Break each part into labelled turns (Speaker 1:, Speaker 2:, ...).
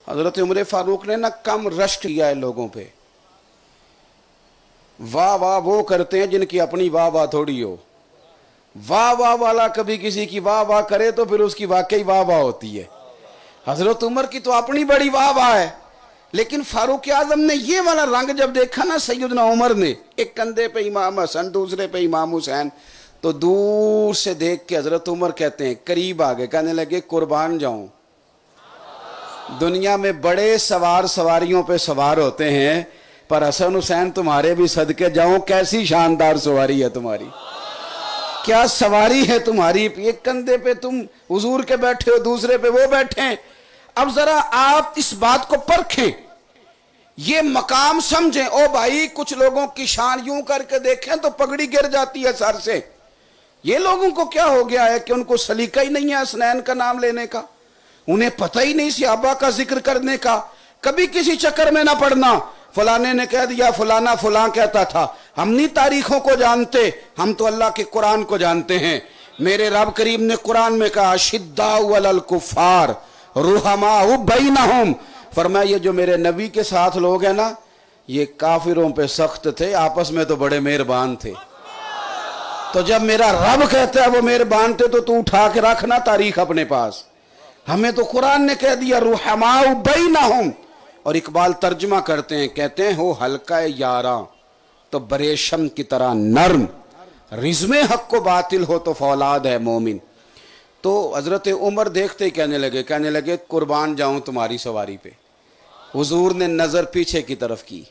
Speaker 1: حضرت عمر فاروق نے نہ کم رشک کیا ہے لوگوں پہ. واہ واہ وہ کرتے ہیں جن کی اپنی واہ واہ تھوڑی ہو. واہ واہ والا کبھی کسی کی واہ واہ کرے تو پھر اس کی واقعی واہ واہ ہوتی ہے. حضرت عمر کی تو اپنی بڑی واہ واہ ہے، لیکن فاروق اعظم نے یہ والا رنگ جب دیکھا نا سیدنا عمر نے، ایک کندھے پہ امام حسن دوسرے پہ امام حسین، تو دور سے دیکھ کے حضرت عمر کہتے ہیں، قریب آگے کہنے لگے قربان جاؤں، دنیا میں بڑے سواریوں پہ سوار ہوتے ہیں، پر حسن حسین تمہارے بھی صدقے جاؤں، کیسی شاندار سواری ہے تمہاری، کیا سواری ہے تمہاری. ایک کندھے پہ تم حضور کے بیٹھے ہو، دوسرے پہ وہ بیٹھے ہیں. اب ذرا آپ اس بات کو پرکھیں، یہ مقام سمجھیں. او بھائی کچھ لوگوں کی شان یوں کر کے دیکھیں تو پگڑی گر جاتی ہے سر سے. یہ لوگوں کو کیا ہو گیا ہے کہ ان کو سلیقہ ہی نہیں ہے حسنین کا نام لینے کا، انہیں پتہ ہی نہیں صحابہ کا ذکر کرنے کا. کبھی کسی چکر میں نہ پڑنا، فلانے نے کہہ دیا فلانا فلاں کہتا تھا. ہم نہیں تاریخوں کو جانتے، ہم تو اللہ کے قرآن کو جانتے ہیں. میرے رب کریم نے قرآن میں کہا شداء علی الکفار رحماء بینہم، فرمایا یہ جو میرے نبی کے ساتھ لوگ ہیں نا، یہ کافروں پہ سخت تھے، آپس میں تو بڑے مہربان تھے. تو جب میرا رب کہتا ہے وہ مہربان تھے تو اٹھا کے رکھنا تاریخ اپنے پاس. ہمیں تو قرآن نے کہہ دیا رحماء بینہم. اور اقبال ترجمہ کرتے ہیں، کہتے ہیں ہو حلقہ یاراں تو بریشم کی طرح نرم، رزم حق و باطل ہو تو فولاد ہے مومن. تو حضرت عمر دیکھتے ہی کہنے لگے قربان جاؤں تمہاری سواری پہ. حضور نے نظر پیچھے کی طرف کی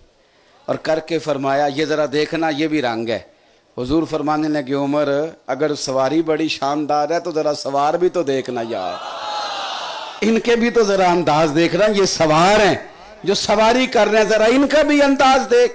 Speaker 1: اور کر کے فرمایا یہ ذرا دیکھنا یہ بھی رنگ ہے. حضور فرمانے لگے عمر اگر سواری بڑی شاندار ہے تو ذرا سوار بھی تو دیکھنا یار، ان کے بھی تو ذرا انداز دیکھنا، یہ سوار ہیں جو سواری کر رہے ہیں، ذرا ان کا بھی انداز دیکھ.